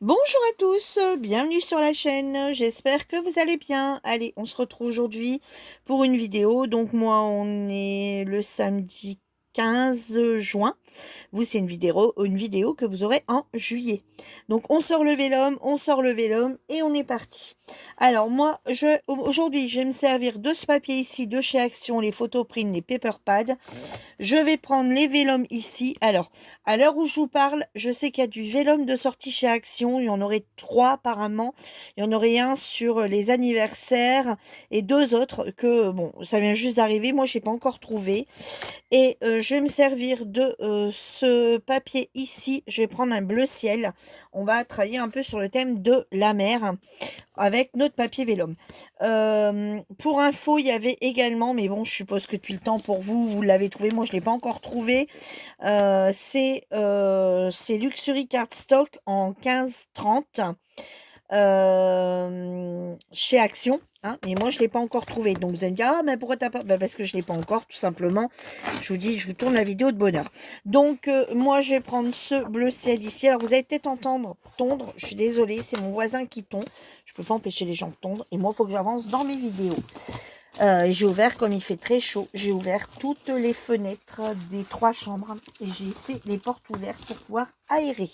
Bonjour à tous, bienvenue sur la chaîne, j'espère que vous allez bien. Allez, on se retrouve aujourd'hui pour une vidéo. Donc moi, on est le samedi 15 juin. Vous, c'est une vidéo que vous aurez en juillet. Donc on sort le vélum, et on est parti. Alors moi, aujourd'hui, je vais me servir de ce papier ici, de chez Action, les Photoprint, les Paper Pads. Je vais prendre les vélums ici. Alors, à l'heure où je vous parle, je sais qu'il y a du vélum de sortie chez Action. Il y en aurait 3 apparemment. Il y en aurait un sur les anniversaires et 2 autres que, bon, ça vient juste d'arriver. Moi, je n'ai pas encore trouvé. Et je vais me servir de ce papier ici. Je vais prendre un bleu ciel. On va travailler un peu sur le thème de la mer avec notre papier vélum. Pour info, il y avait également, mais bon, je suppose que depuis le temps pour vous, vous l'avez trouvé. Moi, je ne l'ai pas encore trouvé. C'est Luxury Cardstock en 15-30 chez Action. Hein, mais moi, je ne l'ai pas encore trouvé. Donc, vous allez me dire, ah, mais pourquoi t'as pas... Bah, parce que je ne l'ai pas encore, tout simplement. Je vous dis, je vous tourne la vidéo de bonheur. Donc, moi, je vais prendre ce bleu ciel ici. Alors, vous allez peut-être entendre tondre. Je suis désolée, c'est mon voisin qui tond. Je ne peux pas empêcher les gens de tondre. Et moi, il faut que j'avance dans mes vidéos. J'ai ouvert, comme il fait très chaud, j'ai ouvert toutes les fenêtres des 3 chambres. Et j'ai fait les portes ouvertes pour pouvoir aérer.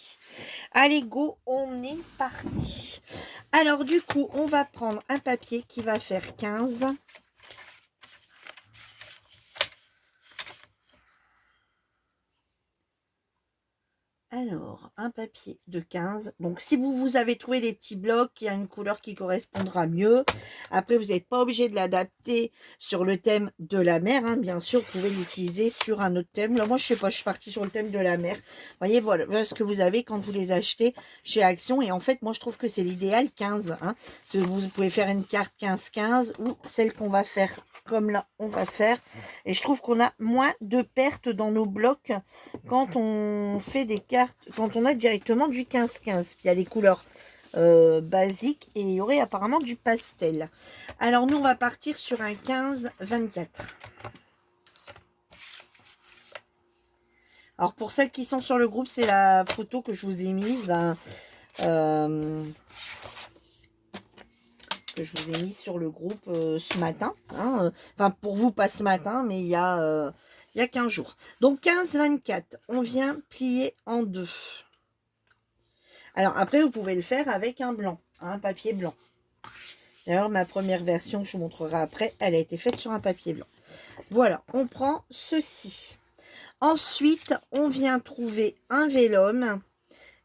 Allez, go, on est parti. Alors, du coup, on va prendre un papier qui va faire 15. Alors, un papier de 15. Donc, si vous avez trouvé des petits blocs, il y a une couleur qui correspondra mieux. Après, vous n'êtes pas obligé de l'adapter sur le thème de la mer. Hein. Bien sûr, vous pouvez l'utiliser sur un autre thème. Là, moi, je sais pas, je suis partie sur le thème de la mer. Vous voyez, voilà ce que vous avez quand vous les achetez chez Action. Et en fait, moi, je trouve que c'est l'idéal 15. Hein. Vous pouvez faire une carte 15-15 ou celle qu'on va faire comme là, on va faire. Et je trouve qu'on a moins de pertes dans nos blocs quand on fait des cartes, quand on a directement du 15-15. Puis il y a des couleurs basiques et il y aurait apparemment du pastel. Alors nous, on va partir sur un 15-24. Alors pour celles qui sont sur le groupe, c'est la photo que je vous ai mise. Que je vous ai mise sur le groupe ce matin. Hein, enfin, pour vous, pas ce matin, mais il y a 15 jours. Donc 15-24, on vient plier en deux. Alors après, vous pouvez le faire avec un blanc, un papier blanc. D'ailleurs, ma première version que je vous montrerai après, elle a été faite sur un papier blanc. Voilà, on prend ceci. Ensuite, on vient trouver un vélum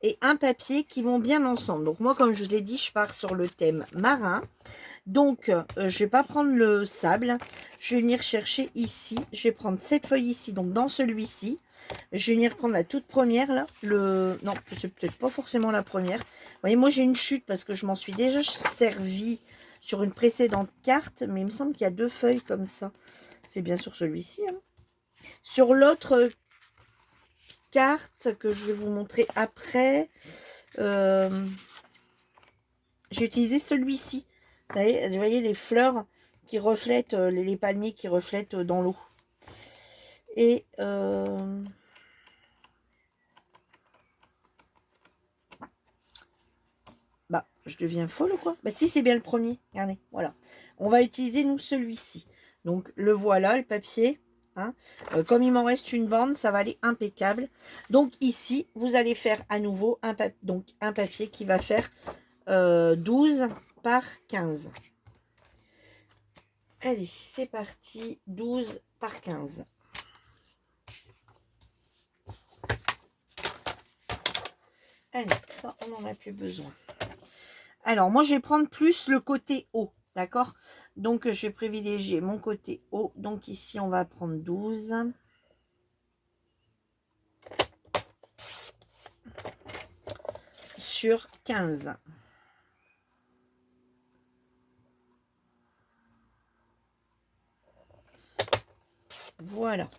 et un papier qui vont bien ensemble. Donc moi, comme je vous ai dit, je pars sur le thème marin. Donc, je ne vais pas prendre le sable. Je vais venir chercher ici. Je vais prendre cette feuille ici, donc dans celui-ci. Je vais venir prendre la toute première, là. Non, c'est peut-être pas forcément la première. Vous voyez, moi, j'ai une chute parce que je m'en suis déjà servi sur une précédente carte. Mais il me semble qu'il y a 2 feuilles comme ça. C'est bien sûr celui-ci. Hein. Sur l'autre carte que je vais vous montrer après, j'ai utilisé celui-ci. Vous voyez les fleurs qui reflètent, les palmiers qui reflètent dans l'eau. Et bah, je deviens folle ou quoi? Bah si, c'est bien le premier. Regardez, voilà. On va utiliser, nous, celui-ci. Donc, le voilà, le papier. Hein. Comme il m'en reste une bande, ça va aller impeccable. Donc, ici, vous allez faire à nouveau un papier qui va faire 12 par 15. Allez, c'est parti. 12 par 15. Allez, ça, on n'en a plus besoin. Alors, moi, je vais prendre plus le côté haut, d'accord? Donc, je vais privilégier mon côté haut. Donc, ici, on va prendre 12. Sur 15. Voilà.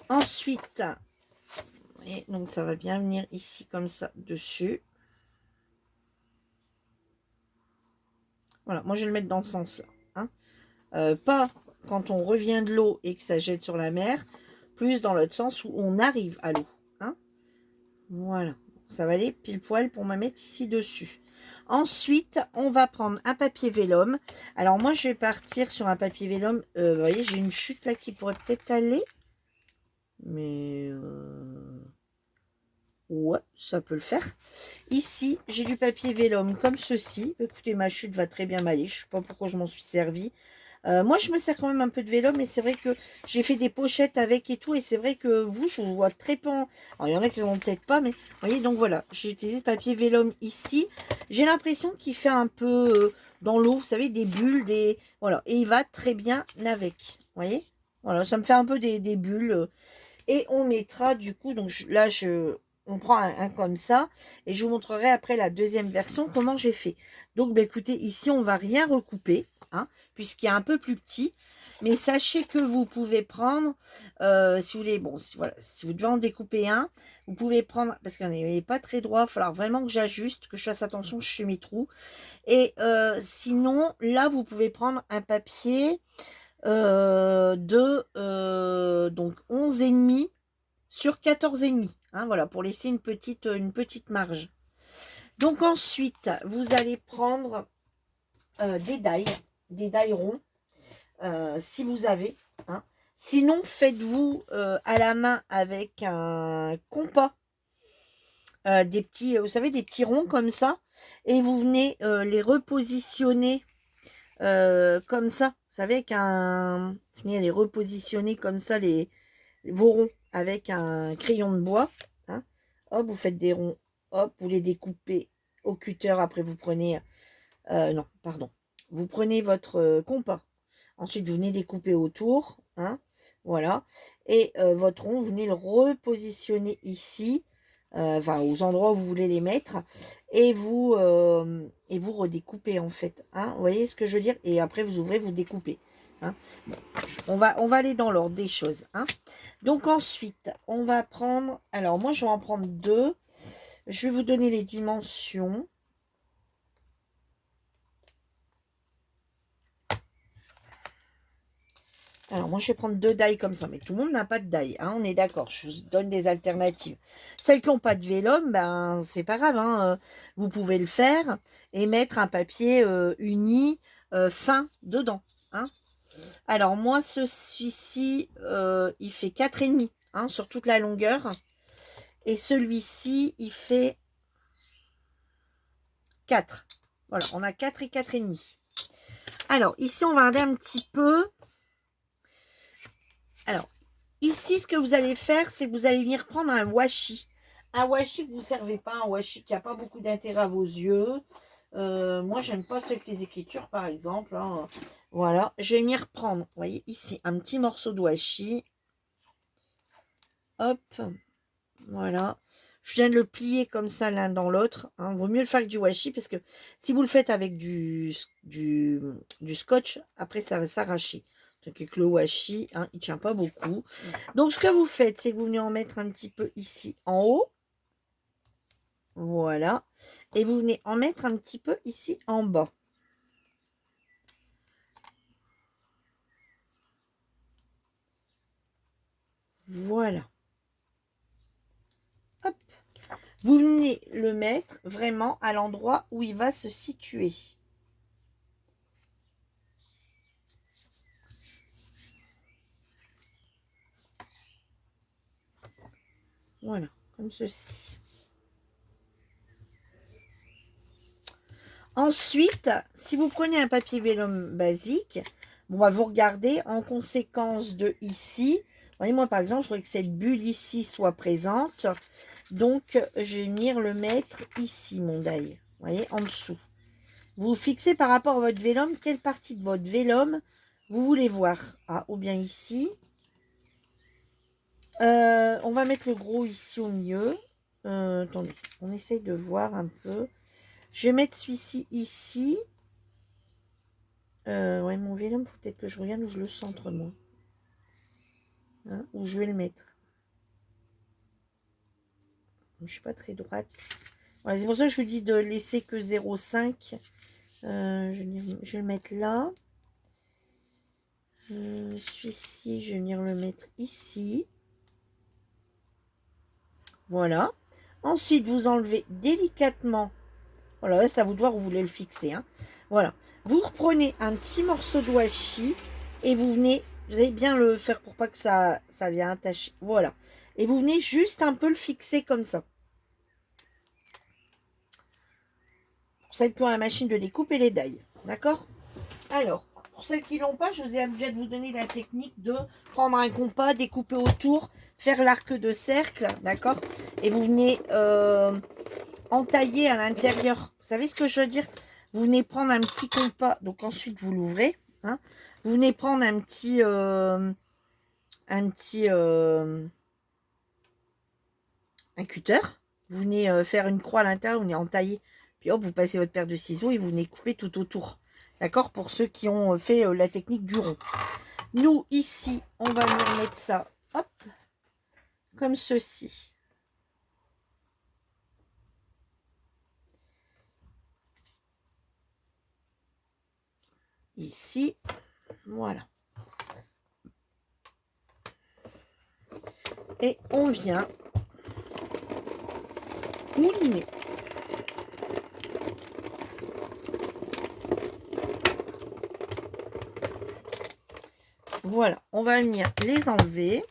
Ensuite, et donc, ça va bien venir ici, comme ça, dessus. Voilà, moi, je vais le mettre dans ce sens-là. Hein. Pas quand on revient de l'eau et que ça jette sur la mer, plus dans l'autre sens où on arrive à l'eau. Hein. Voilà. Ça va aller pile poil pour me mettre ici dessus. Ensuite, on va prendre un papier vélum. Alors moi, je vais partir sur un papier vélum. Vous voyez, j'ai une chute là qui pourrait peut-être aller. Mais ouais, ça peut le faire. Ici, j'ai du papier vélum comme ceci. Écoutez, ma chute va très bien m'aller. Je ne sais pas pourquoi je m'en suis servi. Moi, je me sers quand même un peu de vélum, mais c'est vrai que j'ai fait des pochettes avec et tout. Et c'est vrai que vous, je vous vois très peu. Alors, il y en a qui n'en ont peut-être pas, mais vous voyez, donc voilà. J'ai utilisé le papier vélum ici. J'ai l'impression qu'il fait un peu dans l'eau, vous savez, des bulles, des... Voilà. Et il va très bien avec. Vous voyez? Voilà, ça me fait un peu des bulles. Et on mettra du coup, donc on prend un comme ça. Et je vous montrerai après la deuxième version comment j'ai fait. Donc, bah, écoutez, ici, on va rien recouper. Hein, puisqu'il est un peu plus petit. Mais sachez que vous pouvez prendre, si vous voulez, bon, voilà, si vous devez en découper un, vous pouvez prendre, parce qu'il n'est pas très droit, il va falloir vraiment que j'ajuste, que je fasse attention, je fais mes trous. Et sinon, là, vous pouvez prendre un papier donc 11,5 sur 14,5. Hein, voilà, pour laisser une petite marge. Donc ensuite, vous allez prendre des die ronds, si vous avez. Hein. Sinon, faites-vous à la main avec un compas, des petits, vous savez, des petits ronds comme ça, et vous venez les repositionner comme ça. Vous savez, vous venez les repositionner comme ça, vos ronds, avec un crayon de bois. Hein. Hop, vous faites des ronds, hop, vous les découpez au cutter, après vous prenez, non, pardon, vous prenez votre compas. Ensuite, vous venez découper autour. Hein, voilà. Et votre rond, vous venez le repositionner ici. Enfin, aux endroits où vous voulez les mettre. Et vous redécoupez, en fait. Hein, vous voyez ce que je veux dire? Et après, vous ouvrez, vous découpez. Hein. Bon, on va aller dans l'ordre des choses. Hein. Donc, ensuite, on va prendre... Alors, moi, je vais en prendre deux. Je vais vous donner les dimensions. Alors, moi, je vais prendre deux die comme ça. Mais tout le monde n'a pas de die. Hein, on est d'accord. Je vous donne des alternatives. Celles qui n'ont pas de vélum, ben, c'est pas grave. Hein, vous pouvez le faire et mettre un papier uni fin dedans. Hein. Alors, moi, celui-ci, il fait 4,5 hein, sur toute la longueur. Et celui-ci, il fait 4. Voilà, on a 4 et 4,5. Alors, ici, on va regarder un petit peu. Alors, ici, ce que vous allez faire, c'est que vous allez venir prendre un washi. Un washi que vous ne servez pas, un washi qui n'a pas beaucoup d'intérêt à vos yeux. Moi, j'aime pas ceux avec les écritures, par exemple. Hein. Voilà, je vais venir prendre, vous voyez, ici, un petit morceau de washi. Hop, voilà. Je viens de le plier comme ça l'un dans l'autre. Hein. Vaut mieux le faire avec du washi, parce que si vous le faites avec du scotch, après, ça va s'arracher. Donc avec le washi, hein, il ne tient pas beaucoup. Donc ce que vous faites, c'est que vous venez en mettre un petit peu ici en haut. Voilà. Et vous venez en mettre un petit peu ici en bas. Voilà. Hop. Vous venez le mettre vraiment à l'endroit où il va se situer. Voilà, comme ceci. Ensuite, si vous prenez un papier vélum basique, bon, bah, vous regardez en conséquence de ici. Voyez, moi, par exemple, je voudrais que cette bulle ici soit présente. Donc, je vais venir le mettre ici, mon die. Vous voyez, en dessous. Vous fixez par rapport à votre vélum, quelle partie de votre vélum vous voulez voir. Ah, ou bien ici. On va mettre le gros ici au milieu. Attendez, on essaye de voir un peu. Je vais mettre celui-ci ici. Ouais, mon vélum, faut peut-être que je regarde où je le centre, moi. Hein, où je vais le mettre. Je suis pas très droite. Voilà, c'est pour ça que je vous dis de laisser que 0,5. Je vais le mettre là. Celui-ci, je vais venir le mettre ici. Voilà. Ensuite, vous enlevez délicatement. Voilà, c'est à vous de voir où vous voulez le fixer. Hein. Voilà. Vous reprenez un petit morceau de washi et vous venez, vous allez bien le faire pour pas que ça vienne attacher. Voilà. Et vous venez juste un peu le fixer comme ça. Pour celles qui ont la machine de découpe et les dailles. D'accord? Alors, pour celles qui l'ont pas, je vous ai déjà de vous donner la technique de prendre un compas, découper autour, faire l'arc de cercle. D'accord? Et vous venez entailler à l'intérieur. Vous savez ce que je veux dire? Vous venez prendre un petit compas, donc ensuite vous l'ouvrez. Hein. Vous venez prendre un un cutter. Vous venez faire une croix à l'intérieur, vous venez entailler. Puis hop, vous passez votre paire de ciseaux et vous venez couper tout autour. D'accord? Pour ceux qui ont fait la technique du rond. Nous, ici, on va venir mettre ça, hop, comme ceci. Ici, voilà. Et on vient mouliner. Voilà, on va venir les enlever.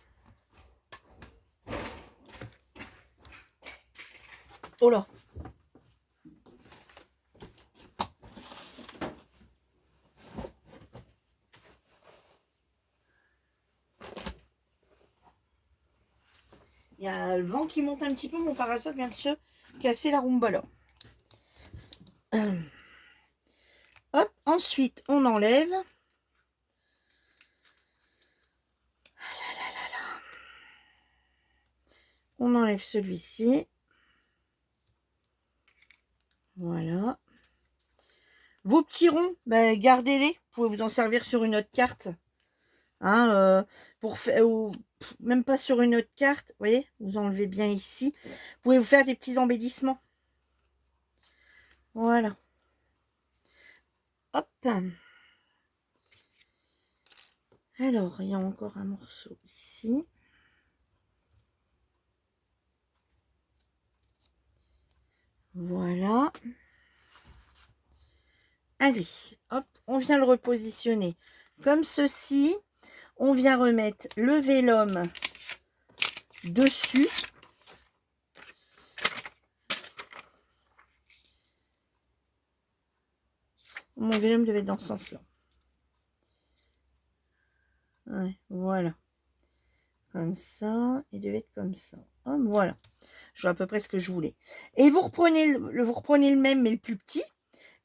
Oh là! Il y a le vent qui monte un petit peu, mon parasol vient de se casser la rumba là. Hop, ensuite on enlève. On enlève celui-ci. Voilà. Vos petits ronds, ben, gardez-les. Vous pouvez vous en servir sur une autre carte. Hein, pour faire, ou même pas sur une autre carte. Vous voyez, vous enlevez bien ici. Vous pouvez vous faire des petits embellissements. Voilà. Hop. Alors, il y a encore un morceau ici. Voilà. Allez, hop, on vient le repositionner comme ceci. On vient remettre le vélum dessus. Mon vélum devait être dans ce sens-là. Ouais, voilà. Comme ça. Il devait être comme ça. Hop, voilà. Je vois à peu près ce que je voulais. Et vous reprenez le même, mais le plus petit.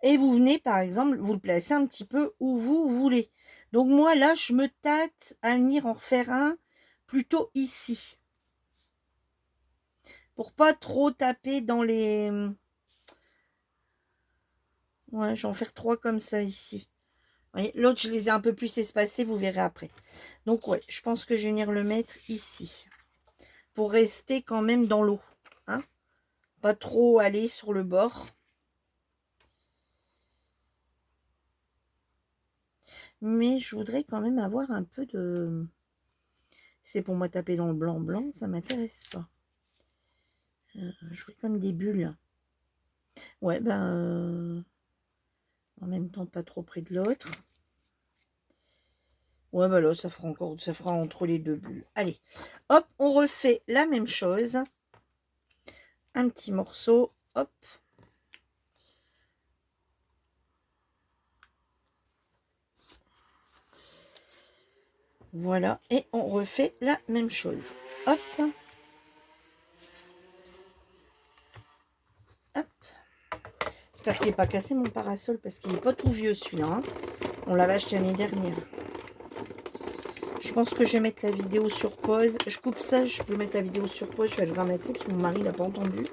Et vous venez, par exemple, vous le placez un petit peu où vous voulez. Donc moi, là, je me tâte à venir en refaire un plutôt ici. Pour pas trop taper dans les... Ouais, je vais en faire 3 comme ça ici. L'autre, je les ai un peu plus espacés, vous verrez après. Donc, ouais, je pense que je vais venir le mettre ici. Pour rester quand même dans l'eau. Hein, pas trop aller sur le bord. Mais je voudrais quand même avoir un peu de... C'est pour moi taper dans le blanc, ça m'intéresse pas. Je voudrais comme des bulles. Ouais, ben... en même temps, pas trop près de l'autre. Ouais, bah là, ça fera encore, ça fera entre les deux bulles. Allez, hop, on refait la même chose. Un petit morceau, hop. Voilà, et on refait la même chose. Hop. Hop. J'espère qu'il n'est pas cassé mon parasol parce qu'il n'est pas tout vieux celui-là. Hein. On l'avait acheté l'année dernière. Je pense que je vais mettre la vidéo sur pause. Je coupe ça, je peux mettre la vidéo sur pause. Je vais le ramasser parce que mon mari n'a pas entendu.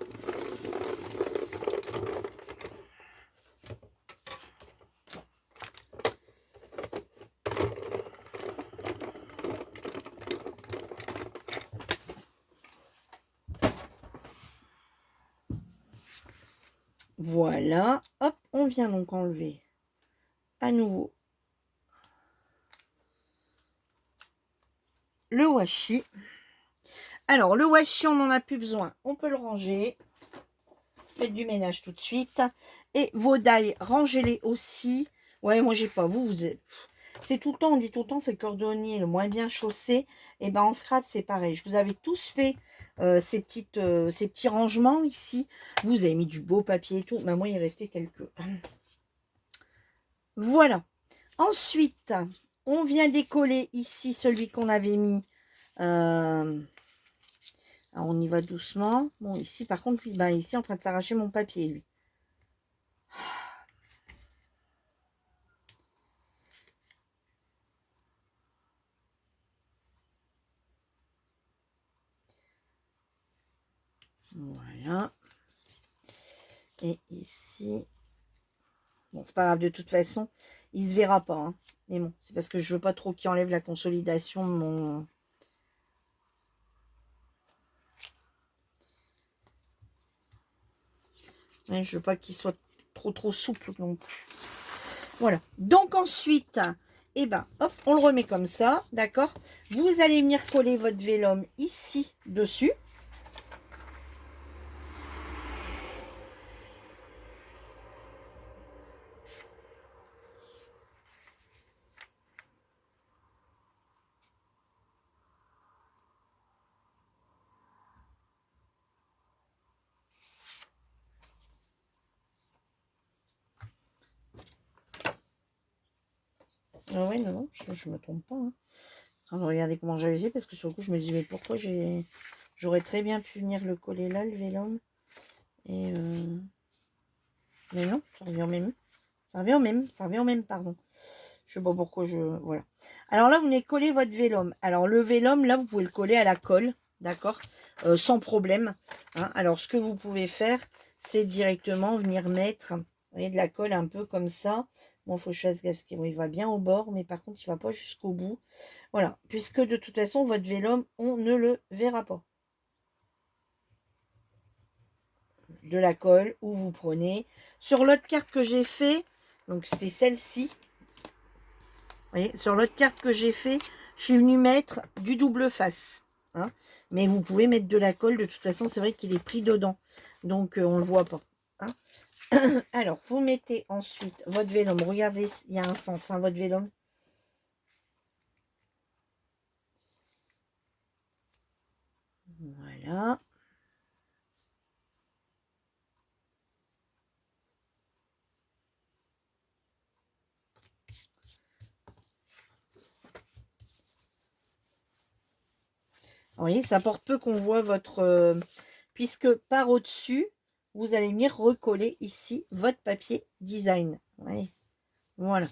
Voilà, hop, on vient donc enlever à nouveau le washi. Alors, le washi, on n'en a plus besoin. On peut le ranger. Faites du ménage tout de suite. Et vos die, rangez-les aussi. Ouais, moi, j'ai pas. Vous êtes... C'est tout le temps, on dit tout le temps, c'est le cordonnier le moins bien chaussé. Et ben en scrap, c'est pareil. Je vous avais tous fait ces petits rangements ici. Vous avez mis du beau papier et tout. Mais moi, il restait quelques. Voilà. Ensuite, on vient décoller ici celui qu'on avait mis. Alors, on y va doucement. Bon, ici, par contre, lui, bah, ici, en train de s'arracher mon papier, lui. Voilà. Et ici. Bon, c'est pas grave, de toute façon, il se verra pas. Hein. Mais bon, c'est parce que je veux pas trop qu'il enlève la consolidation de mon... Ouais, je veux pas qu'il soit trop souple non plus. Voilà. Donc ensuite, eh ben, hop, on le remet comme ça, d'accord? Vous allez venir coller votre vélum ici, dessus. Ah ouais, non, je me trompe pas. Hein. Regardez comment j'avais fait, parce que sur le coup, je me disais, mais pourquoi j'aurais très bien pu venir le coller là, le vélum. Et mais non, ça revient au même. Ça revient au même, ça revient au même, pardon. Je sais pas pourquoi je... Voilà. Alors là, vous venez coller votre vélum. Alors le vélum, là, vous pouvez le coller à la colle, d'accord, sans problème. Hein. Alors ce que vous pouvez faire, c'est directement venir mettre, vous voyez, de la colle un peu comme ça. Bon, il faut que je fasse gaffe, parce qu'il va bien au bord, mais par contre, il ne va pas jusqu'au bout. Voilà, puisque de toute façon, votre vélum, on ne le verra pas. De la colle, où vous prenez. Sur l'autre carte que j'ai fait, donc c'était celle-ci, vous voyez, sur l'autre carte que j'ai fait, je suis venue mettre du double face. Hein, mais vous pouvez mettre de la colle. De toute façon, c'est vrai qu'il est pris dedans. Donc, on ne le voit pas. Hein. Alors, vous mettez ensuite votre vélum. Regardez, il y a un sens, hein, votre vélum. Voilà. Vous voyez, ça porte peu qu'on voit votre... puisque par au-dessus, vous allez venir recoller ici votre papier design. Ouais. Voilà.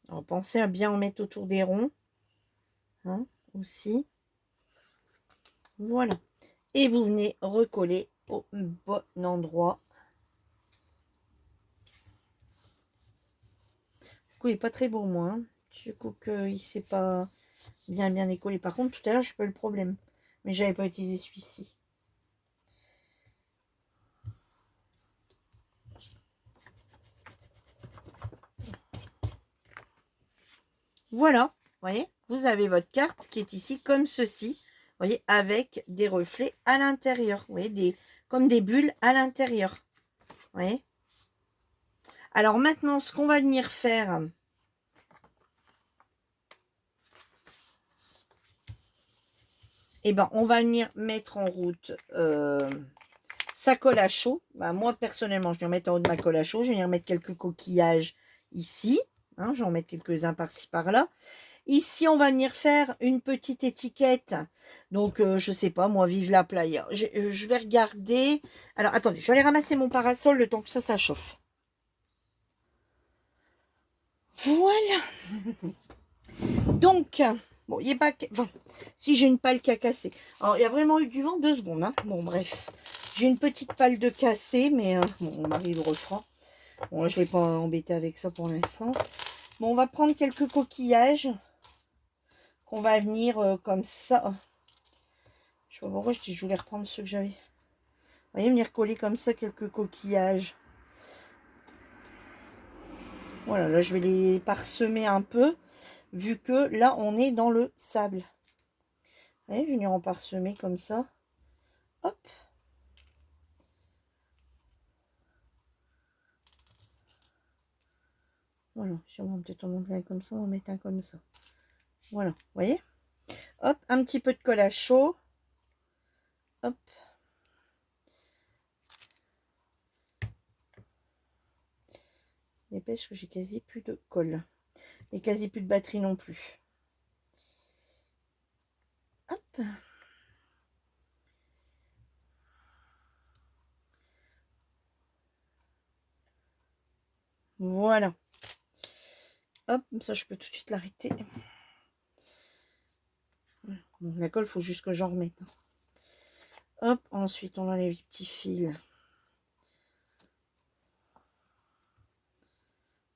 Alors, pensez à bien en mettre autour des ronds. Hein, aussi. Voilà. Et vous venez recoller au bon endroit. Du coup, il n'est pas très beau, moi. Hein. Du coup, il ne s'est pas bien écollé. Par contre, tout à l'heure, je pas eu le problème. Mais j'avais pas utilisé celui-ci. Voilà. Vous voyez, vous avez votre carte qui est ici comme ceci. Vous voyez, avec des reflets à l'intérieur. Vous voyez, comme des bulles à l'intérieur. Vous voyez. Alors maintenant, ce qu'on va venir faire... Eh ben, on va venir mettre en route sa colle à chaud. Bah, moi, personnellement, je vais en mettre en haut de ma colle à chaud. Je vais venir mettre quelques coquillages ici. Hein, je vais en mettre quelques-uns par-ci, par-là. Ici, on va venir faire une petite étiquette. Donc, je sais pas, moi, vive la playa. Je vais regarder. Alors, attendez, je vais aller ramasser mon parasol le temps que ça chauffe. Voilà. Donc, bon, il n'y a pas... Enfin, si j'ai une palle qui a cassé. Alors, il y a vraiment eu du vent, 2 secondes. Hein. Bon, bref. J'ai une petite palle de cassé, mais bon, mon mari le refera. Bon, là, je ne vais pas embêter avec ça pour l'instant. Bon, on va prendre quelques coquillages qu'on va venir comme ça. Je sais pas pourquoi je voulais reprendre ceux que j'avais. voyez, venir coller comme ça quelques coquillages. Voilà, là je vais les parsemer un peu, vu que là on est dans le sable. Vous voyez, je vais venir en parsemer comme ça. Hop. Voilà, si on va peut-être en enlever un comme ça, on va mettre un comme ça. Voilà, vous voyez. Hop, un petit peu de colle à chaud. Hop. Dépêche que j'ai quasi plus de colle. Et quasi plus de batterie non plus. Hop. Voilà. Hop, ça je peux tout de suite l'arrêter. Bon, la colle, il faut juste que j'en remette. Hop, ensuite on enlève les petits fils.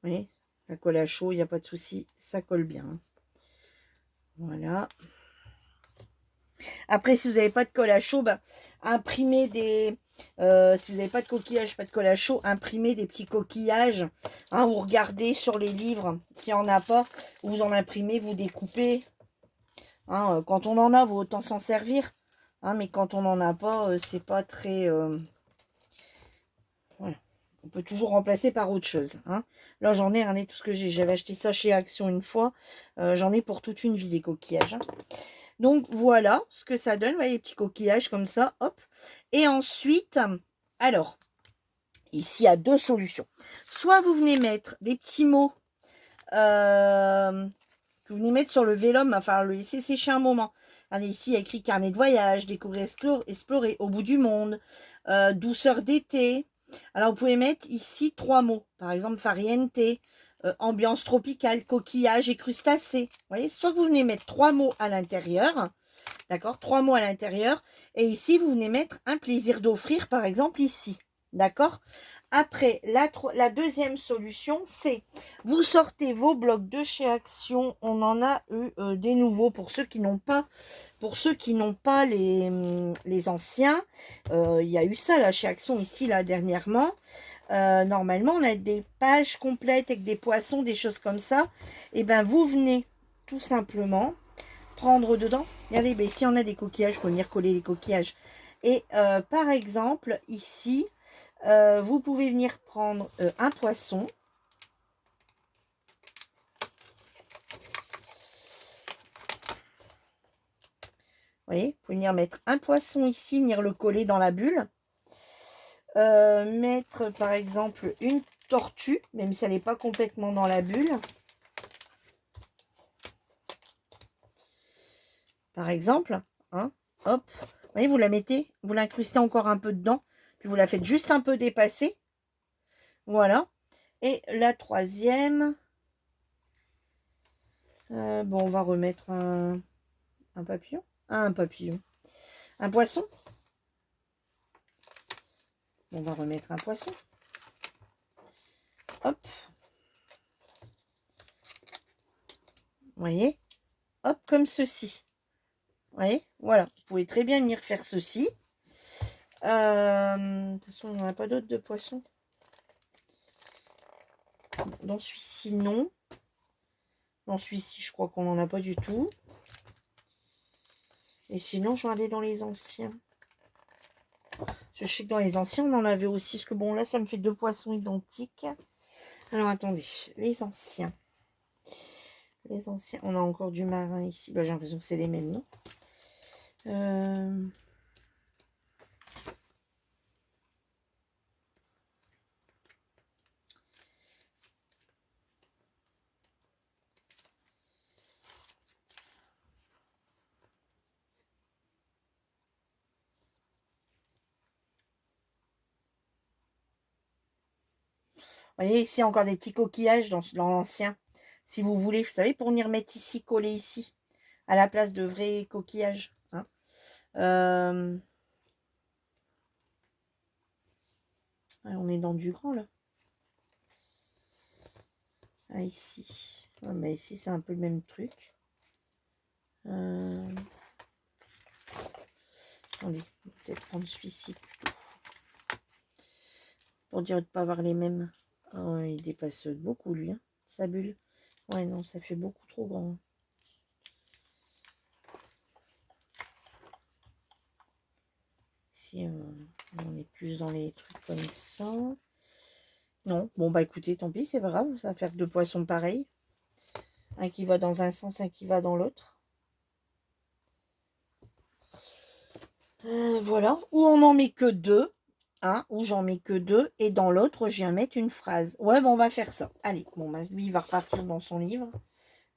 Vous voyez, la colle à chaud, il n'y a pas de souci, ça colle bien. Voilà. Après, si vous n'avez pas de colle à chaud, bah, imprimez des... si vous n'avez pas de coquillage, pas de colle à chaud, imprimez des petits coquillages. Hein, vous regardez sur les livres, s'il n'y en a pas, vous en imprimez, vous découpez. Hein, quand on en a, vaut autant s'en servir. Hein, mais quand on n'en a pas, c'est pas très... voilà. On peut toujours remplacer par autre chose. Hein. Là, j'en ai, regardez tout ce que j'ai. J'avais acheté ça chez Action une fois. J'en ai pour toute une vie des coquillages. Hein. Donc, voilà ce que ça donne. Vous voyez, les petits coquillages comme ça. Hop. Et ensuite, alors, ici, il y a deux solutions. Soit vous venez mettre des petits mots que vous venez mettre sur le vélum, enfin, le laisser sécher un moment. Regardez, ici, il y a écrit carnet de voyage, découvrir, explorer, au bout du monde, douceur d'été. Alors, vous pouvez mettre ici 3 mots. Par exemple, farniente, ambiance tropicale, coquillage et crustacés. Vous voyez, soit vous venez mettre 3 mots à l'intérieur, d'accord, 3 mots à l'intérieur. Et ici, vous venez mettre un plaisir d'offrir, par exemple, ici. D'accord. Après, la deuxième solution, c'est vous sortez vos blocs de chez Action. On en a eu des nouveaux pour ceux qui n'ont pas, les anciens. Il y a eu ça là chez Action ici là dernièrement. Normalement, on a des pages complètes avec des poissons, des choses comme ça. Et ben vous venez tout simplement prendre dedans. Regardez, ben, ici on a des coquillages, il faut venir coller les coquillages. Et par exemple, ici, vous pouvez venir prendre un poisson. Vous voyez, vous pouvez venir mettre un poisson ici, venir le coller dans la bulle. Mettre par exemple une tortue, même si elle n'est pas complètement dans la bulle. Par exemple, hein, hop, vous voyez, vous la mettez, vous l'incrustez encore un peu dedans, puis vous la faites juste un peu dépasser. Voilà. Et la troisième, bon, on va remettre un papillon. Ah, un papillon. Un poisson. On va remettre un poisson. Hop. Vous voyez? Hop, comme ceci. Vous voyez? Voilà. Vous pouvez très bien venir faire ceci. De toute façon, on n'en a pas d'autres de poissons. Dans celui-ci, non. Dans celui-ci, je crois qu'on n'en a pas du tout. Et sinon, je vais aller dans les anciens. Je sais que dans les anciens, on en avait aussi. Parce que bon, là, ça me fait deux poissons identiques. Alors, attendez. Les anciens. Les anciens. On a encore du marin ici. Bah, j'ai l'impression que c'est les mêmes, non? Vous voyez, ici, encore des petits coquillages dans l'ancien. Si vous voulez, vous savez, pour venir mettre ici, coller ici, à la place de vrais coquillages. Hein. On est dans du grand, là. Ah, ici. Ah, mais ici, c'est un peu le même truc. Attendez, peut-être prendre celui-ci plutôt. pour dire de ne pas avoir les mêmes. Oh, il dépasse beaucoup, lui, hein, sa bulle. Ouais, non, ça fait beaucoup trop grand. Si on est plus dans les trucs comme ça. Non, bon, bah écoutez, tant pis, c'est pas grave, ça va faire deux poissons pareils. Un qui va dans un sens, un qui va dans l'autre. Voilà, ou on n'en met que deux. Hein, ou j'en mets que deux. Et dans l'autre, je viens mettre une phrase. Ouais, bon, on va faire ça. Allez, bon, bah, lui, il va repartir dans son livre.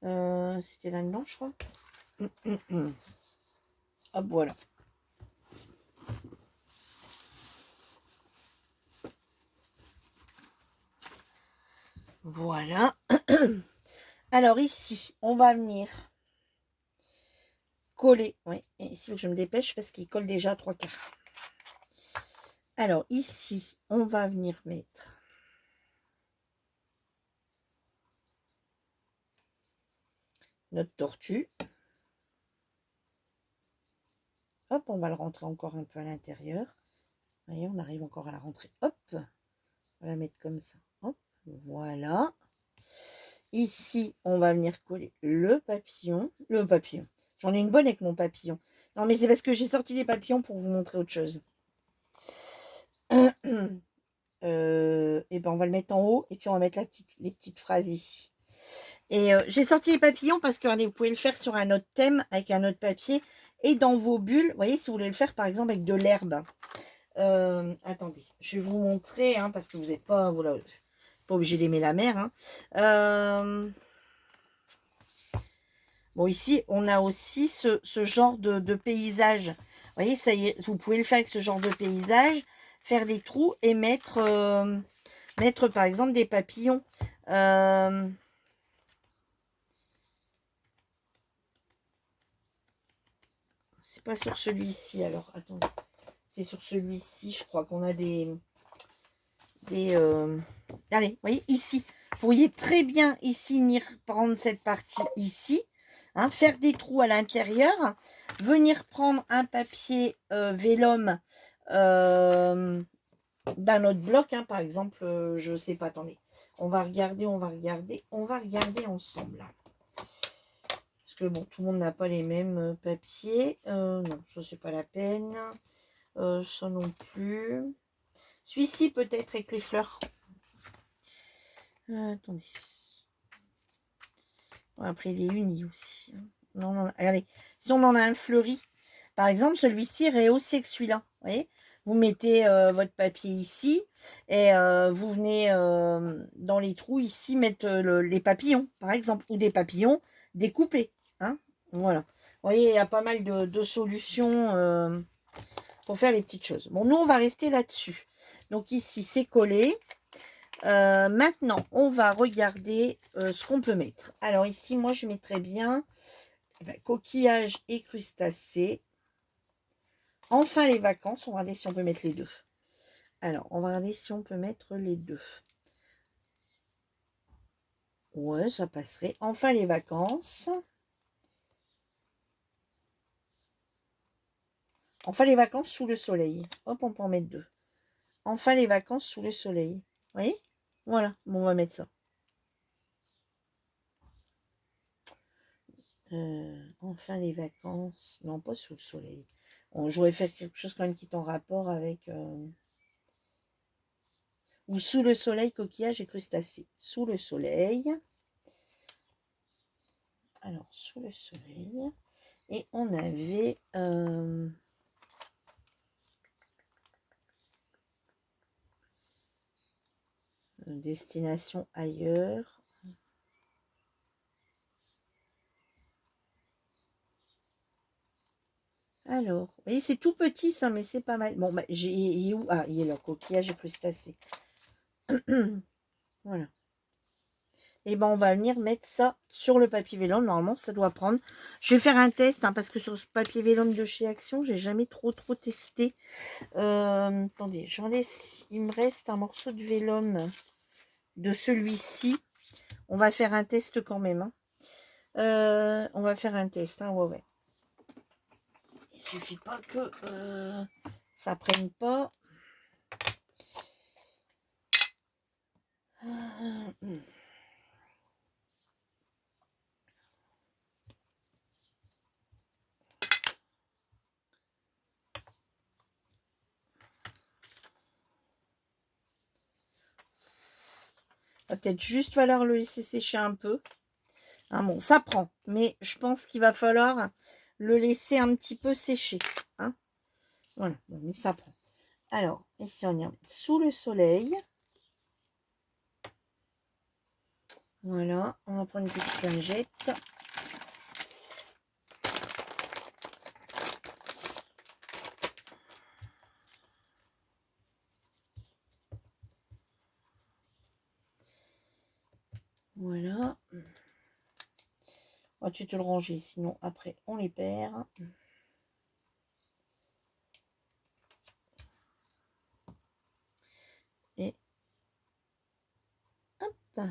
C'était là-dedans, je crois. Hop, voilà. Voilà. Alors ici, on va venir coller. Oui, ici, il faut que je me dépêche parce qu'il colle déjà à 3/4. Alors ici, on va venir mettre notre tortue. Hop, on va le rentrer encore un peu à l'intérieur. Vous voyez, on arrive encore à la rentrer. Hop, on va la mettre comme ça. Hop, voilà. Ici, on va venir coller le papillon. Le papillon. J'en ai une bonne avec mon papillon. Non, mais c'est parce que j'ai sorti les papillons pour vous montrer autre chose. Et ben on va le mettre en haut et puis on va mettre les petites phrases ici. Et j'ai sorti les papillons parce que regardez, vous pouvez le faire sur un autre thème avec un autre papier et dans vos bulles. Vous voyez, si vous voulez le faire par exemple avec de l'herbe. Attendez, je vais vous montrer hein, parce que vous n'êtes pas, voilà, pas obligé d'aimer la mer. Hein. Bon, ici, on a aussi ce genre de paysage. Vous voyez, ça y est, vous pouvez le faire avec ce genre de paysage, faire des trous et mettre, mettre par exemple des papillons. C'est pas sur celui-ci, alors, attendez. C'est sur celui-ci, je crois qu'on a des allez, vous voyez, ici. Vous pourriez très bien ici venir prendre cette partie ici. Hein, faire des trous à l'intérieur. Venir prendre un papier vélum d'un autre bloc. Hein, par exemple, je sais pas, attendez. On va regarder ensemble. Parce que bon, tout le monde n'a pas les mêmes papiers. Non, ça c'est pas la peine. Ça non plus. Celui-ci peut-être avec les fleurs. Attendez. Après, il est uni aussi. Non, non, regardez. Si on en a un fleuri, par exemple, celui-ci irait aussi avec celui-là. Vous voyez, vous mettez votre papier ici et vous venez dans les trous ici mettre les papillons, par exemple, ou des papillons découpés. Hein, voilà. Vous voyez, il y a pas mal de solutions pour faire les petites choses. Bon, nous, on va rester là-dessus. Donc ici, c'est collé. Maintenant, on va regarder ce qu'on peut mettre. Alors ici, moi, je mettrais bien coquillages et crustacés. Enfin, les vacances. On va regarder si on peut mettre les deux. Alors, on va regarder si on peut mettre les deux. Ouais, ça passerait. Enfin, les vacances. Enfin, les vacances sous le soleil. Hop, on peut en mettre deux. Enfin, les vacances sous le soleil. Vous voyez? Voilà. Bon, on va mettre ça. Enfin, les vacances. Non, pas sous le soleil. Bon, je voudrais faire quelque chose quand même qui est en rapport avec... ou sous le soleil, coquillage et crustacés. Sous le soleil. Alors, sous le soleil. Et on avait... destination ailleurs. Alors, vous voyez, c'est tout petit ça, mais c'est pas mal. Bon, bah, il est où? Ah, il est là, coquillage et crustacés. Voilà. Et ben on va venir mettre ça sur le papier vélum. Normalement, ça doit prendre. Je vais faire un test, hein, parce que sur ce papier vélum de chez Action, j'ai jamais trop testé. Attendez, j'en ai. Il me reste un morceau de vélum de celui-ci. On va faire un test quand même. Hein. On va faire un test. Hein, ouais. Il suffit pas que ça prenne pas. Va peut-être juste falloir le laisser sécher un peu. Hein, bon, ça prend, mais je pense qu'il va falloir le laisser un petit peu sécher. Hein. Voilà, bon, mais ça prend. Alors, ici, on vient sous le soleil. Voilà, on va prendre une petite lingette. Voilà. On va te le ranger, sinon après on les perd. Et hop.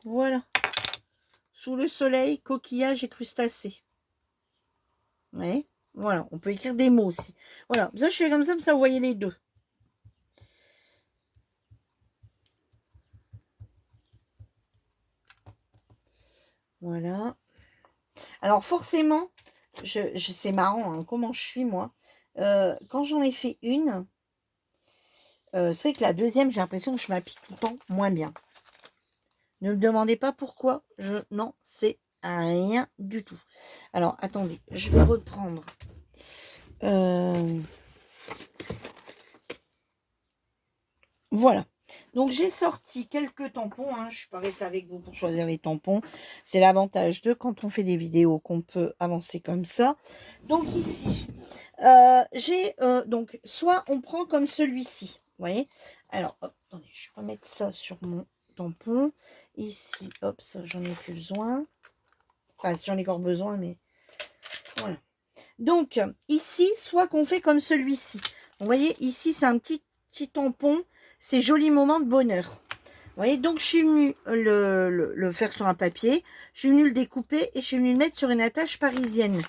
Voilà. Sous le soleil, coquillage et crustacés. Ouais. Voilà, on peut écrire des mots aussi. Voilà, ça je fais comme ça vous voyez les deux. Voilà. Alors forcément, c'est marrant, hein, comment je suis moi. Quand j'en ai fait une, c'est que la deuxième, j'ai l'impression que je m'applique tout le temps moins bien. Ne me demandez pas pourquoi, je n'en sais rien du tout. Alors, attendez, je vais reprendre. Voilà. Donc, j'ai sorti quelques tampons. Hein. Je ne suis pas restée avec vous pour choisir les tampons. C'est l'avantage de quand on fait des vidéos qu'on peut avancer comme ça. Donc, ici, j'ai donc soit on prend comme celui-ci. Vous voyez? Alors, hop, attendez, je vais remettre ça sur mon tampon. Ici, hop, ça, j'en ai plus besoin. Enfin, j'en ai encore besoin, mais voilà. Donc, ici, soit qu'on fait comme celui-ci. Vous voyez, ici, c'est un petit tampon. C'est joli moment de bonheur. Vous voyez, donc je suis venue le faire sur un papier. Je suis venue le découper et je suis venue le mettre sur une attache parisienne.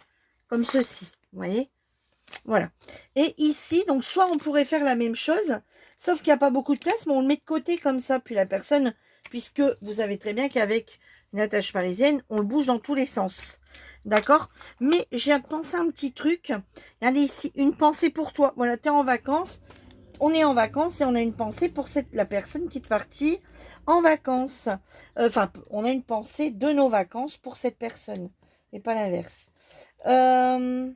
Comme ceci. Vous voyez? Voilà. Et ici, donc soit on pourrait faire la même chose, sauf qu'il n'y a pas beaucoup de place, mais on le met de côté comme ça. Puis la personne, puisque vous savez très bien qu'avec une attache parisienne, on le bouge dans tous les sens. D'accord? Mais j'ai pensé un petit truc. Regardez ici, une pensée pour toi. Voilà, tu es en vacances. On est en vacances et on a une pensée pour la personne qui est partie en vacances. Enfin, on a une pensée de nos vacances pour cette personne. Et pas l'inverse. On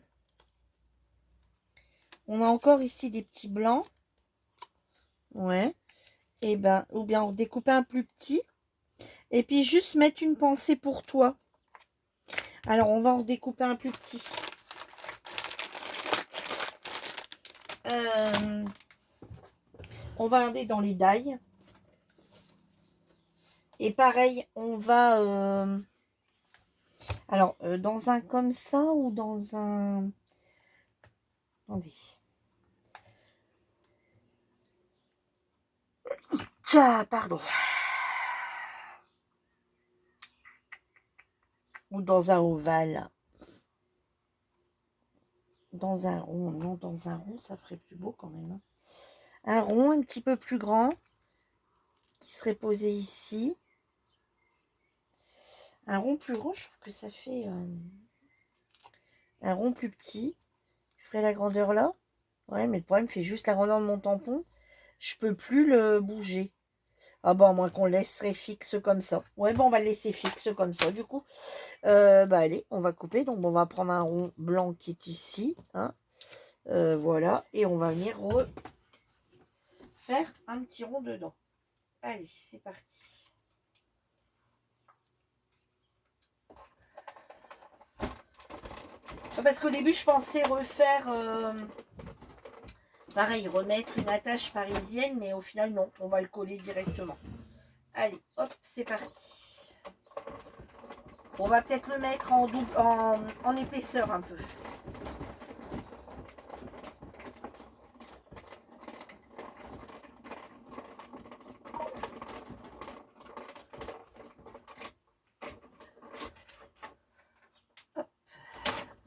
a encore ici des petits blancs. Ouais. Et ben, ou bien on découpe un plus petit. Et puis juste mettre une pensée pour toi. Alors, on va en découper un plus petit. On va aller dans les dailles. Et pareil, on va... alors, dans un comme ça ou dans un... Attendez. Tiens, pardon. Ou dans un ovale. Dans un rond. Non, dans un rond, ça ferait plus beau quand même. Hein. Un rond un petit peu plus grand. Qui serait posé ici. Un rond plus grand, je trouve que ça fait... un rond plus petit. Je ferai la grandeur là. Ouais, mais le problème, fait juste la grandeur de mon tampon. Je peux plus le bouger. Ah bon, à moins qu'on le laisserait fixe comme ça. Ouais, bon, on va le laisser fixe comme ça, du coup. Bah, allez, on va couper. Donc, on va prendre un rond blanc qui est ici. Hein. Voilà. Et on va venir faire un petit rond dedans. Allez, c'est parti. Parce qu'au début, je pensais refaire... pareil, remettre une attache parisienne. Mais au final, non. On va le coller directement. Allez, hop, c'est parti. On va peut-être le mettre en épaisseur un peu.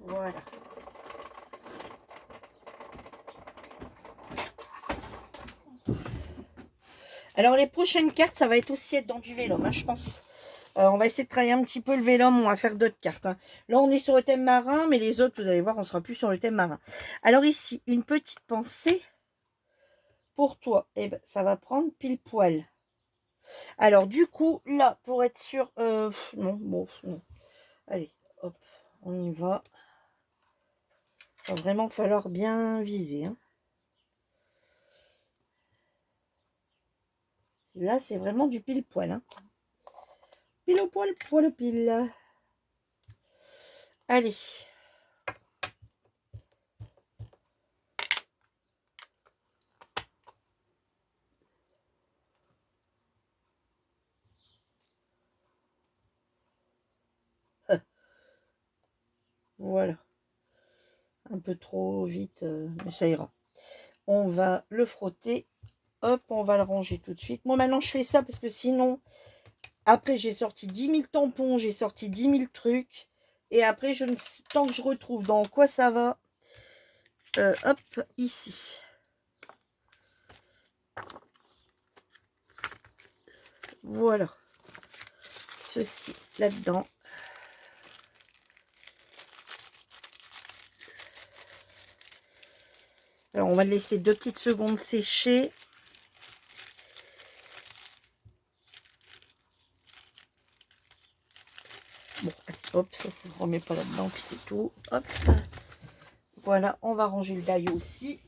Voilà. Alors les prochaines cartes, ça va être aussi être dans du vélum, hein, je pense. On va essayer de travailler un petit peu le vélum, on va faire d'autres cartes. Hein. Là, on est sur le thème marin, mais les autres, vous allez voir, on sera plus sur le thème marin. Alors ici, une petite pensée pour toi. Eh ben, ça va prendre pile poil. Alors du coup, là, pour être sûr... non, bon, non. Allez, hop, on y va. Il va vraiment falloir bien viser. Hein. Là, c'est vraiment du pile poil. Hein. Pile au poil, poil au pile. Allez. Voilà. Un peu trop vite, mais ça ira. On va le frotter. Hop, on va le ranger tout de suite. Moi, maintenant, je fais ça parce que sinon, après, j'ai sorti 10 000 tampons, j'ai sorti 10 000 trucs. Et après, je ne tant que je retrouve dans quoi ça va, hop, ici. Voilà. Ceci là-dedans. Alors, on va le laisser 2 petites secondes sécher. Bon, hop, ça ne remet pas là-dedans, puis c'est tout. Hop. Voilà, on va ranger le die aussi.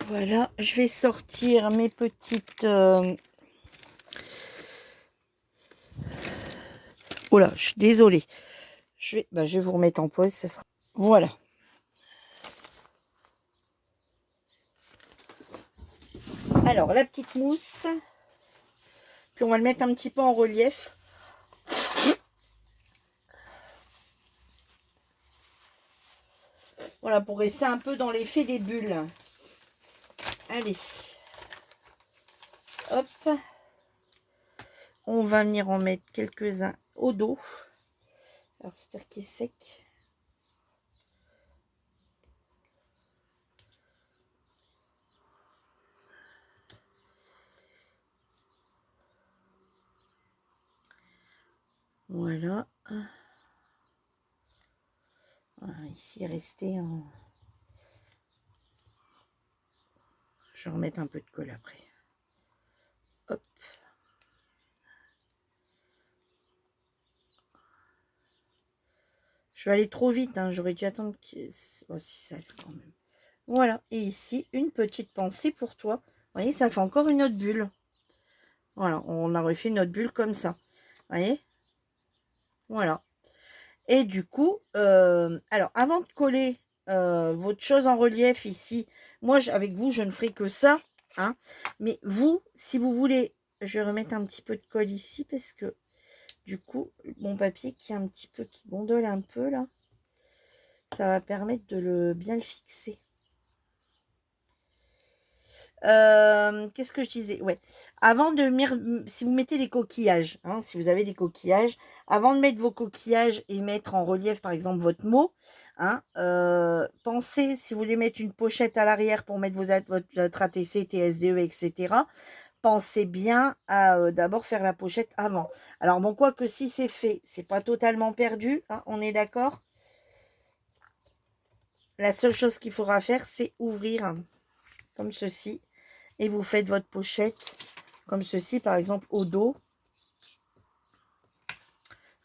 Voilà, je vais sortir mes petites... Oh là, je suis désolée. Je vais vous remettre en pause, ça sera... Voilà. Alors, la petite mousse. Puis on va le mettre un petit peu en relief. Voilà, pour rester un peu dans l'effet des bulles. Allez. Hop. On va venir en mettre quelques-uns au dos. Alors, j'espère qu'il est sec. Voilà. Voilà, ici, rester en... Je vais remettre un peu de colle après. Hop. Je vais aller trop vite, hein. J'aurais dû attendre qu'il... Oh, si ça quand même. Voilà. Et ici, une petite pensée pour toi. Vous voyez, ça fait encore une autre bulle. Voilà, on a refait notre bulle comme ça. Vous voyez? Voilà. Et du coup, alors avant de coller votre chose en relief ici, moi avec vous, je ne ferai que ça. Hein, mais vous, si vous voulez, je vais remettre un petit peu de colle ici parce que du coup, mon papier qui est un petit peu, qui gondole un peu là, ça va permettre de bien le fixer. Qu'est-ce que je disais? Ouais. Avant de mettre, si vous mettez des coquillages, hein, si vous avez des coquillages, avant de mettre vos coquillages et mettre en relief, par exemple, votre mot, hein, pensez, si vous voulez mettre une pochette à l'arrière pour mettre votre ATC, TSDE, etc., pensez bien à d'abord faire la pochette avant. Alors, bon, quoi que si c'est fait, c'est pas totalement perdu, hein, on est d'accord? La seule chose qu'il faudra faire, c'est ouvrir comme ceci. Et vous faites votre pochette comme ceci, par exemple, au dos.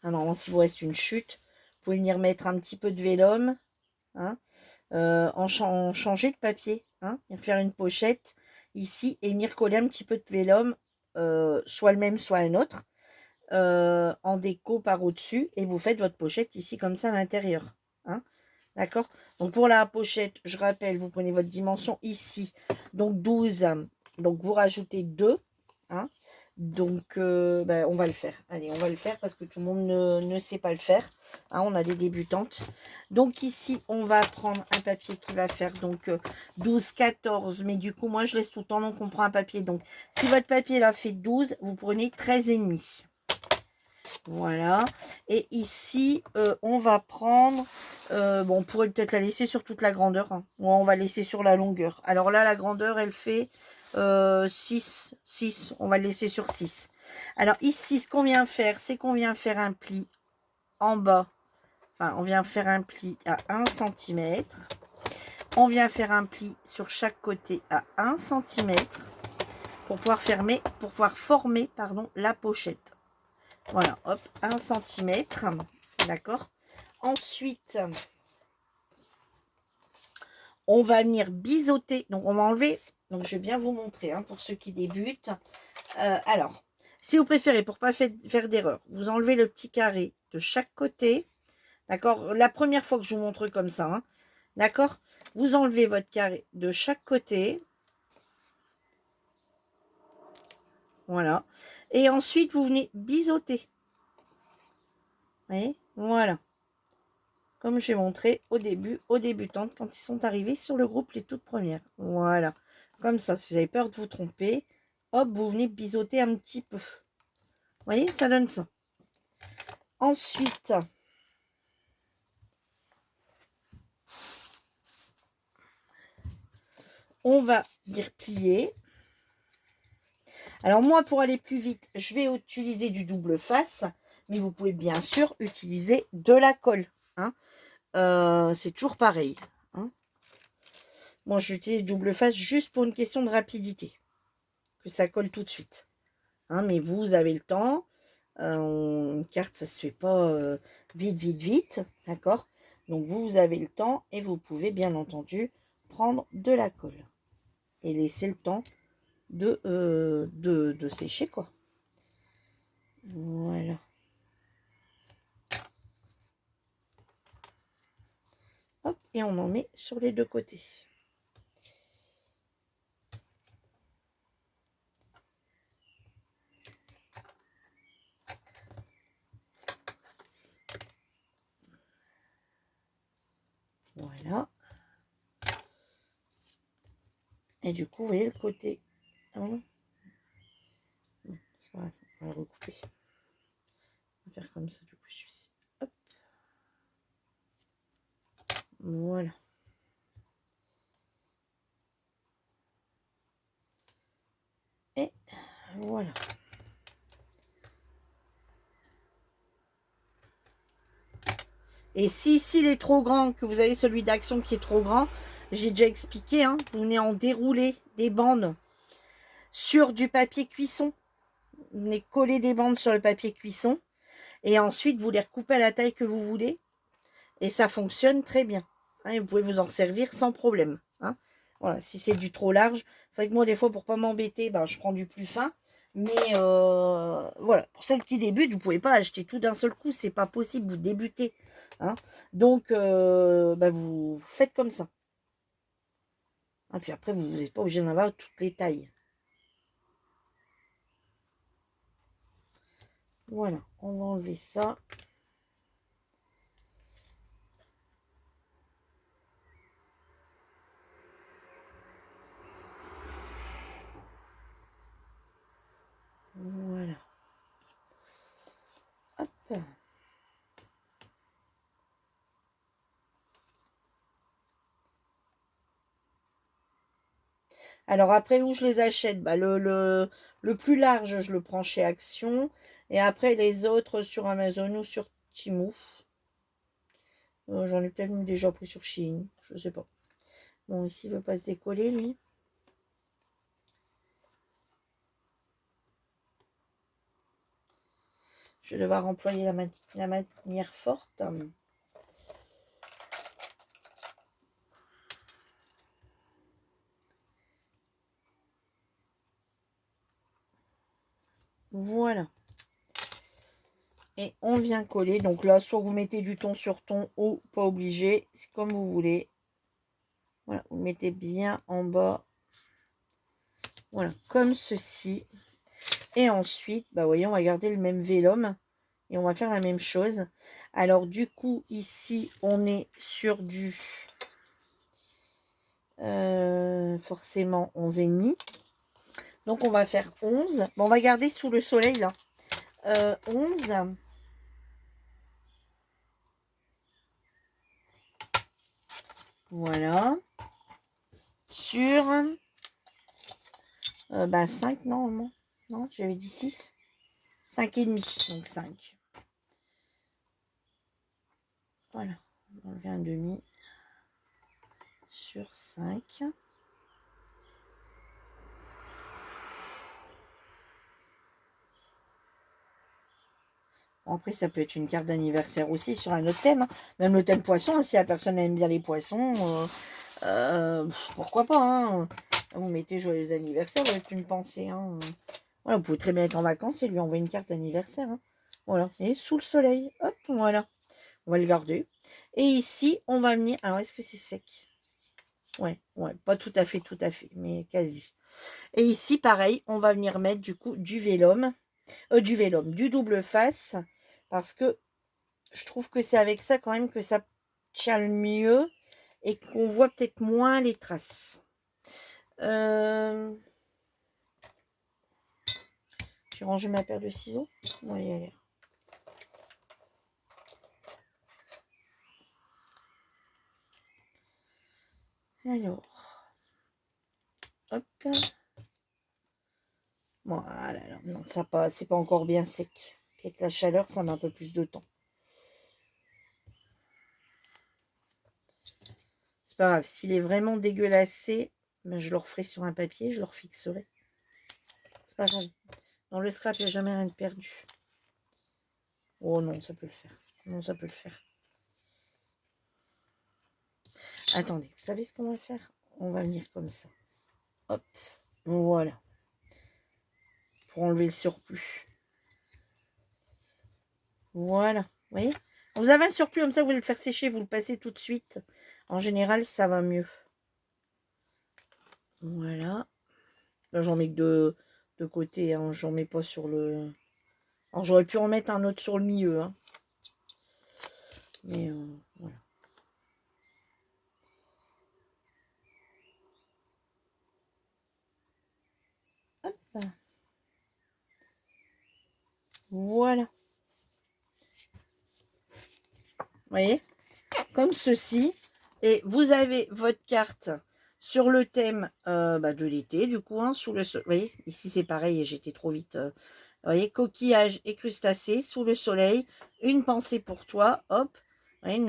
Alors, si vous reste une chute, vous pouvez venir mettre un petit peu de vélum, hein, changer de papier, hein, faire une pochette ici et venir coller un petit peu de vélum, soit le même, soit un autre, en déco par au-dessus, et vous faites votre pochette ici comme ça à l'intérieur. Hein, d'accord? Donc, pour la pochette, je rappelle, vous prenez votre dimension ici, donc 12, donc vous rajoutez 2. hein. Donc, ben, on va le faire. Allez, on va le faire parce que tout le monde ne sait pas le faire. Hein, on a des débutantes. Donc, ici, on va prendre un papier qui va faire donc 12, 14. Mais du coup, moi, je laisse tout le temps. Donc, on prend un papier. Donc, si votre papier, là, fait 12, vous prenez 13,5. Voilà. Et ici, on va prendre... bon, on pourrait peut-être la laisser sur toute la grandeur. Hein. Ou on va laisser sur la longueur. Alors là, la grandeur, elle fait 6. 6. On va le laisser sur 6. Alors ici, ce qu'on vient faire, c'est qu'on vient faire un pli en bas. Enfin, on vient faire un pli à 1 cm. On vient faire un pli sur chaque côté à 1 cm pour pouvoir former, pardon, la pochette. Voilà, hop, 1 cm, d'accord. Ensuite, on va venir biseauter. Donc, on va enlever. Donc, je vais bien vous montrer hein, pour ceux qui débutent. Alors, si vous préférez, pour pas faire d'erreur, vous enlevez le petit carré de chaque côté. D'accord. La première fois que je vous montre comme ça, hein, d'accord. Vous enlevez votre carré de chaque côté. Voilà. Et ensuite, vous venez biseauter. Vous voyez? Voilà. Comme j'ai montré au début, aux débutantes, quand ils sont arrivés sur le groupe, les toutes premières. Voilà. Comme ça, si vous avez peur de vous tromper, hop, vous venez biseauter un petit peu. Vous voyez, ça donne ça. Ensuite, on va venir plier. Alors moi, pour aller plus vite, je vais utiliser du double face, mais vous pouvez bien sûr utiliser de la colle. Hein. C'est toujours pareil. Hein. Moi, j'utilise double face juste pour une question de rapidité, que ça colle tout de suite. Hein, mais vous avez le temps. Une carte, ça se fait pas vite, vite, vite. D'accord. Donc, vous avez le temps et vous pouvez bien entendu prendre de la colle et laisser le temps de sécher, quoi. Voilà. Hop, et on en met sur les deux côtés. Voilà. Et du coup, vous voyez le côté. Hein, c'est pas grave, on va le recouper. On va faire comme ça, du coup, je suis. Hop. Voilà. Et voilà. Et si ici il est trop grand, que vous avez celui d'Action qui est trop grand, j'ai déjà expliqué, hein, vous venez en dérouler des bandes sur du papier cuisson. Vous venez coller des bandes sur le papier cuisson. Et ensuite, vous les recoupez à la taille que vous voulez. Et ça fonctionne très bien. Hein, vous pouvez vous en servir sans problème. Hein. Voilà, si c'est du trop large. C'est vrai que moi, des fois, pour pas m'embêter, ben, je prends du plus fin. Mais voilà, pour celles qui débutent, vous ne pouvez pas acheter tout d'un seul coup. C'est pas possible, vous débutez. Hein. Donc, ben, vous faites comme ça. Et puis après, vous n'êtes pas obligé d'en avoir toutes les tailles. Voilà, on va enlever ça. Voilà. Hop. Alors après, où je les achète, bah, le plus large, je le prends chez Action. Et après, les autres sur Amazon ou sur Temu. J'en ai peut-être déjà pris sur Shein. Je sais pas. Bon, ici, il ne veut pas se décoller, lui. Je vais devoir employer la manière forte. Voilà. Et on vient coller. Donc là, soit vous mettez du ton sur ton ou pas obligé. C'est comme vous voulez. Voilà, vous mettez bien en bas. Voilà, comme ceci. Et ensuite, bah, vous voyez, on va garder le même vélum. Et on va faire la même chose. Alors, du coup, ici, on est sur du... forcément 11,5. Donc, on va faire 11. Bon, on va garder sous le soleil, là. 11. Voilà. Sur... bah, 5, normalement. Non, j'avais dit 6. 5,5. Donc, 5. Voilà. On enlever un demi sur 5. Bon, après, ça peut être une carte d'anniversaire aussi sur un autre thème. Hein. Même le thème poisson, si la personne aime bien les poissons, pourquoi pas. Hein. Vous mettez joyeux anniversaire, c'est une pensée. Hein. Voilà, vous pouvez très bien être en vacances et lui envoyer une carte d'anniversaire. Hein. Voilà, et sous le soleil. Hop, voilà. On va le garder. Et ici, on va venir... Alors, est-ce que c'est sec? Ouais, pas tout à fait, mais quasi. Et ici, pareil, on va venir mettre du coup du vélum. Du double face. Parce que je trouve que c'est avec ça quand même que ça tient le mieux. Et qu'on voit peut-être moins les traces. J'ai rangé ma paire de ciseaux. Ouais, y aller. Alors, hop. Voilà, non, ça pas, c'est pas encore bien sec. Puis avec la chaleur, ça met un peu plus de temps. C'est pas grave, s'il est vraiment dégueulassé, ben je le referai sur un papier, je le refixerai. C'est pas grave. Dans le scrap, il n'y a jamais rien de perdu. Oh non, ça peut le faire. Non, ça peut le faire. Attendez, vous savez ce qu'on va faire? On va venir comme ça. Hop, voilà. Pour enlever le surplus. Voilà, vous voyez? Vous avez un surplus comme ça, vous voulez le faire sécher, vous le passez tout de suite. En général, ça va mieux. Voilà. Là, j'en mets que de côté, hein. J'en mets pas sur le... Alors, j'aurais pu en mettre un autre sur le milieu, hein. Mais voilà. Hop. Voilà. Vous voyez? Comme ceci. Et vous avez votre carte sur le thème de l'été, du coup, hein, sous le soleil. Vous voyez, ici c'est pareil et j'étais trop vite. Vous voyez, coquillage et crustacés sous le soleil. Une pensée pour toi, hop, voyez,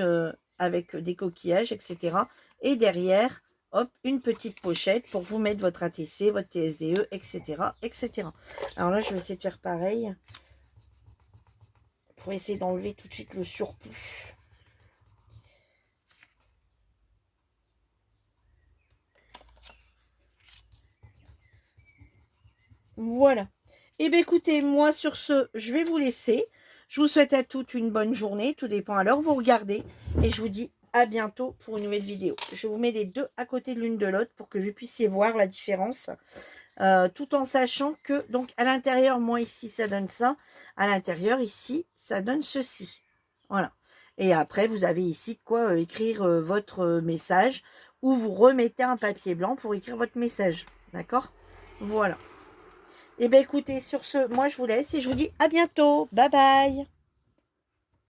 avec des coquillages, etc. Et derrière, hop, une petite pochette pour vous mettre votre ATC, votre TSDE, etc., etc. Alors là, je vais essayer de faire pareil pour essayer d'enlever tout de suite le surplus. Voilà. Et bien écoutez, moi sur ce, je vais vous laisser. Je vous souhaite à toutes une bonne journée. Tout dépend à l'heure où vous regardez. Et je vous dis à bientôt pour une nouvelle vidéo. Je vous mets les deux à côté de l'une de l'autre pour que vous puissiez voir la différence. Tout en sachant que, donc à l'intérieur, moi ici, ça donne ça. À l'intérieur, ici, ça donne ceci. Voilà. Et après, vous avez ici de quoi écrire votre message ou vous remettez un papier blanc pour écrire votre message. D'accord? Voilà. Et bien écoutez, sur ce, moi je vous laisse et je vous dis à bientôt. Bye bye.